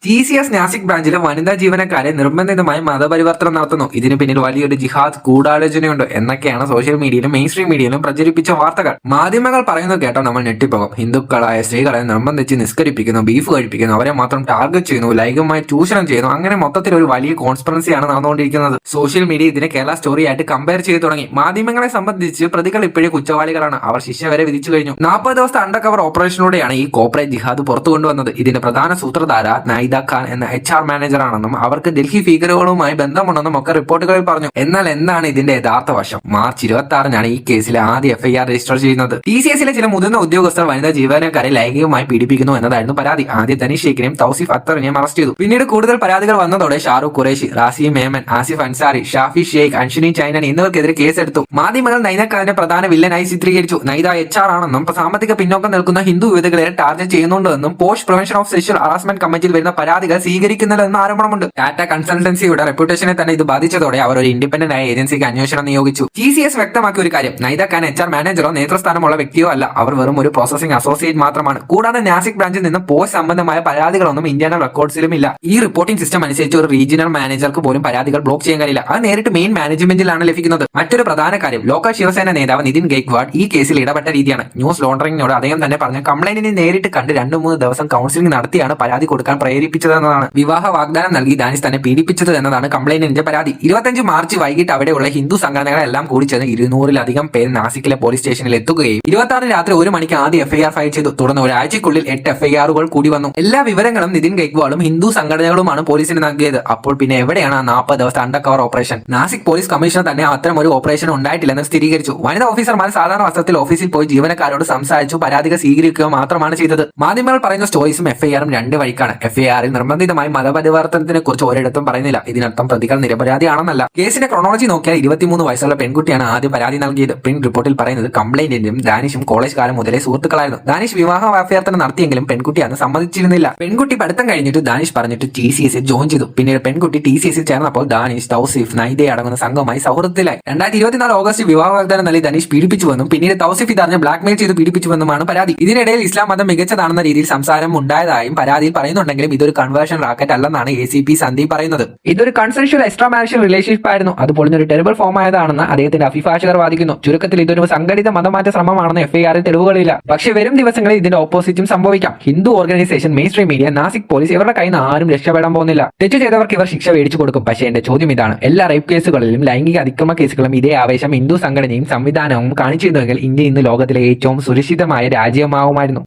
TCS Nashik ബ്രാഞ്ചിലെ വനിതാ ജീവനക്കാരെ നിർബന്ധിതമായി മതപരിവർത്തനം നടത്തുന്നു. ഇതിന് പിന്നിൽ വലിയൊരു ജിഹാദ് ഗൂഢാലോചനയുണ്ട് എന്നൊക്കെയാണ് സോഷ്യൽ മീഡിയയിലും മെയിൻ സ്ട്രീം മീഡിയയിലും പ്രചരിപ്പിച്ച വാർത്തകൾ. മാധ്യമങ്ങൾ പറയുന്നത് കേട്ടോ നമ്മൾ ഞെട്ടിപ്പോകും. ഹിന്ദുക്കളായ സ്ത്രീകളെ നിർബന്ധിച്ച് നിസ്കരിപ്പിക്കുന്നു, ബീഫ് കഴിപ്പിക്കുന്നു, അവരെ മാത്രം ടാർഗറ്റ് ചെയ്യുന്നു, ലൈംഗികമായി ചൂഷണം ചെയ്യുന്നു. അങ്ങനെ മൊത്തത്തിൽ ഒരു വലിയ കോൺസ്പിറൻസിയാണ് നടന്നുകൊണ്ടിരിക്കുന്നത്. സോഷ്യൽ മീഡിയ ഇതിനെ കേരള സ്റ്റോറിയായിട്ട് കമ്പയർ ചെയ്തു തുടങ്ങി. മാധ്യമങ്ങളെ സംബന്ധിച്ച് പ്രതികൾ ഇപ്പോഴും കുറ്റവാളികളാണ്. അവർ ശിക്ഷ വരെ വിധിച്ചു കഴിഞ്ഞു. 40 ദിവസത്തെ അണ്ടർ കവർ ഓപ്പറേഷനിലൂടെയാണ് ഈ കോർപ്പറേറ്റ് ജിഹാദ് പുറത്തു കൊണ്ടുവന്നത്. ഇതിന്റെ പ്രധാന സൂത്രധാര നൈദ ഖാൻ എന്ന HR മാനേജറാണെന്നും അവർക്ക് ഡൽഹി ഭീകരകളുമായി ബന്ധമുണ്ടെന്നും ഒക്കെ റിപ്പോർട്ടുകളിൽ പറഞ്ഞു. എന്നാൽ എന്താണ് ഇതിന്റെ യഥാർത്ഥ വശം? മാർച്ച് 26-നാണ് ഈ കേസിലെ ആദ്യ FIR രജിസ്റ്റർ ചെയ്യുന്നത്. TCSലെ ചില മുതിർന്ന ഉദ്യോഗസ്ഥർ വനിതാ ജീവനക്കാരെ ലൈംഗികമായി പീഡിപ്പിക്കുന്നു എന്നതായിരുന്നു പരാതി. ആദ്യം ധനീഷ് ഷെയ്ഖിനെയും തൗസീഫ് അക്തറിനെയും അറസ്റ്റ് ചെയ്തു. പിന്നീട് കൂടുതൽ പരാതികൾ വന്നതോടെ ഷാറൂഖ് ഖുറേഷി, റാസി മേമൻ, ആസിഫ് അൻസാരി, ഷാഫി ഷെയ്ഖ്, അൻഷിനി ചൈനൻ എന്നിവർക്കെതിരെ കേസെടുത്തു. മാധ്യമങ്ങൾ നൈദ ഖാനെ പ്രധാന വില്ലനായി ചിത്രീകരിച്ചു. നൈദ HR ആണെന്നും സാമ്പത്തിക പിന്നോക്കം നിൽക്കുന്ന ഹിന്ദു യുവതികളെ ടാർഗറ്റ് ചെയ്യുന്നുണ്ടെന്നും post prevention of sexual harassment കമ്മിറ്റിയിൽ വരുന്ന പരാതികൾ സ്വീകരിക്കുന്നില്ലെന്ന ആരോപണമുണ്ട്. ടാറ്റ കൺസൾട്ടൻസിയുടെ റെപ്യൂട്ടേഷനെ തന്നെ ഇത് ബാധിച്ചതോടെ അവർ ഒരു ഇൻഡിപെൻഡന്റ് ആയ ഏജൻസിക്ക് അന്വേഷണം നിയോഗിച്ചു. TCS വ്യക്തമാക്കിയ ഒരു കാര്യം, നൈദ ഖാൻ HR മാനേജറോ നേതൃസ്ഥാനമുള്ള വ്യക്തിയോ അല്ല. അവർ വെറും ഒരു പ്രോസസിംഗ് അസോസിയേറ്റ് മാത്രമാണ്. കൂടാതെ നാസിക് ബ്രാഞ്ചിൽ നിന്ന് പോസ്റ്റ് സംബന്ധമായ പരാതികളൊന്നും ഇന്ത്യൻ റെക്കോർഡ്സിലും ഇല്ല. ഈ റിപ്പോർട്ടിംഗ് സിസ്റ്റം അനുസരിച്ച് ഒരു റീജിയണൽ മാനേജർക്ക് പോലും പരാതികൾ ബ്ലോക്ക് ചെയ്യാൻ കഴിയില്ല. അത് നേരിട്ട് മെയിൻ മാനേജ്മെന്റിലാണ് ലഭിക്കുന്നത്. മറ്റൊരു പ്രധാന കാര്യം, ലോക്കൽ ശിവസേന നേതാവ് നിതിൻ ഗെയ്ക്വാഡ് ഈ കേസിൽ ഇടപെട്ട രീതിയാണ്. ന്യൂസ് ലോണ്ടറിംഗിനോട് അദ്ദേഹം തന്നെ പറഞ്ഞ കംപ്ലൈന്റിനെ നേരിട്ട് കണ്ട് 2-3 ദിവസം കൗൺസിലിംഗ് നടത്തിയാണ് പരാതി കൊടുക്കാൻ പ്രേരിപ്പിച്ചതെന്നതാണ്. വിവാഹ വാഗ്ദാനം നൽകി ദാനിഷ് തന്നെ പീഡിപ്പിച്ചത് എന്നതാണ് കംപ്ലൈന്റിന്റെ പരാതി. 25 മാർച്ച് വൈകിട്ട് അവിടെയുള്ള ഹിന്ദു സംഘടനകളെല്ലാം കൂടി ചേർന്ന് 200-ലധികം പേര് നാസിക്കിലെ പോലീസ് സ്റ്റേഷനിൽ എത്തുകയും 26 രാത്രി 1 മണിക്ക് ആദ്യ FIR ഫയൽ ചെയ്തു. തുടർന്ന് ഒരാഴ്ചയ്ക്കുള്ളിൽ 8 FIRകൾ കൂടി വന്നു. എല്ലാ വിവരങ്ങളും നിതിൻ ഗെയ്ക്വാളും ഹിന്ദു സംഘടനകളുമാണ് പോലീസിന് നൽകിയത്. അപ്പോൾ പിന്നെ എവിടെയാണ് ആ 40 ദിവസത്തെ under cover operation? Nashik police commissioner തന്നെ അത്തരം ഒരു ഓപ്പറേഷൻ ഉണ്ടായിട്ടില്ലെന്ന് സ്ഥിരീകരിച്ചു. വനിതാ ഓഫീസർമാർ സാധാരണ വസ്ത്രത്തിൽ ഓഫീസിൽ പോയി ജീവനക്കാരോട് സംസാരിച്ചു പരാതികൾ സ്വീകരിക്കുക മാത്രമാണ് ചെയ്തത്. മാധ്യമങ്ങൾ പറയുന്ന സ്റ്റോറീസും FIRും രണ്ട് വഴിക്കാണ്. FIRൽ നിർബന്ധിതമായി മതപരിവർത്തനത്തിനെ കുറിച്ച് ഒരിടത്തും പറയുന്നില്ല. ഇതിനർത്ഥം പ്രതികൾ നിരപരാധിയാണെന്നല്ല. കേസിന്റെ ക്രോണോളജി നോക്കിയാൽ 23 വയസ്സുള്ള പെൺകുട്ടിയാണ് ആദ്യം പരാതി നൽകിയത്. പ്രിന്റ് റിപ്പോർട്ടിൽ പറയുന്നത് കംപ്ലൈന്റിന്റും ദാനിഷും കോളേജ് കാലം മുതലേ സുഹൃത്തുക്കളായിരുന്നു. ദാനിഷ് വിവാഹ അഭ്യർത്ഥന നടത്തിയെങ്കിലും പെൺകുട്ടി അന്ന് സമ്മതിച്ചിരുന്നില്ല. പെൺകുട്ടി പഠിത്തം കഴിഞ്ഞിട്ട് ദാനിഷ് പറഞ്ഞിട്ട് TCSൽ ജോയിൻ ചെയ്തു. പിന്നീട് പെൺകുട്ടി TCSൽ ചേർന്നപ്പോൾ ദാനിഷ്, തൗസീഫ്, നൈദ അടങ്ങുന്ന സംഘവുമായി സൗഹൃദത്തിലായി. 2024 ഓഗസ്റ്റ് വിവാഹ വാഗ്ദാനം നൽകി ധനീഷ് പീഡിപ്പിച്ചുവെന്നും പിന്നീട് തൗസീഫ് ഇതറിഞ്ഞ് ബ്ലാക്ക്മെയിൽ ചെയ്ത് പീഡിപ്പിച്ചുവെന്നുമാണ് പരാതി. ഇതിനിടയിൽ ഇസ്ലാം മതം മികച്ചതാണെന്ന രീതിയിൽ സംസാരം ഉണ്ടായതായും പരാതിയിൽ പറയുന്നുണ്ടെങ്കിലും ഇതൊരു കൺവേർഷൻ റാക്കറ്റ് അല്ലെന്നാണ് ACP സന്ദീപ് പറയുന്നത്. ഇതൊരു കൺസെൻഷ്വൽ എക്സ്ട്രാ മാരിറ്റൽ റിലേഷൻഷിപ്പ് ആയിരുന്നു. അത് പൊളിഞ്ഞൊരു ടെറിബിൾ ഫോം ആയതാണെന്ന് അദ്ദേഹത്തിന്റെ അഭിഭാഷകർ വാദിക്കുന്നു. ചുരുക്കത്തിൽ ഇതൊരു സംഘടിത മതമാറ്റ ശ്രമമാണെന്ന് FIRൽ തെളിവുകളില്ല. പക്ഷേ വരും ദിവസങ്ങളിൽ ഇതിന്റെ ഓപ്പോസിറ്റും സംഭവിക്കാം. Hindu organisation, main stream media, Nashik police ഇവരുടെ കയ്യിൽ നിന്ന് ആരും രക്ഷപ്പെടാൻ പോകുന്നില്ല. തെറ്റ് ചെയ്തവർക്ക് ഇവർ ശിക്ഷ മേടിച്ചു കൊടുക്കും. പക്ഷേ എന്റെ ചോദ്യം ഇതാണ്, എല്ലാ റേപ്പ് കേസുകളിലും ലൈംഗിക അതിക്രമ കേസുകളും ഇതേ ആവേശം ഹിന്ദു സംഘടനയും സംവിധാനവും കാണിച്ചിരുന്നുവെങ്കിൽ ഇന്ത്യ ഇന്ന് ലോകത്തിലെ ഏറ്റവും സുരക്ഷിതമായ രാജ്യമാവുമായിരുന്നു.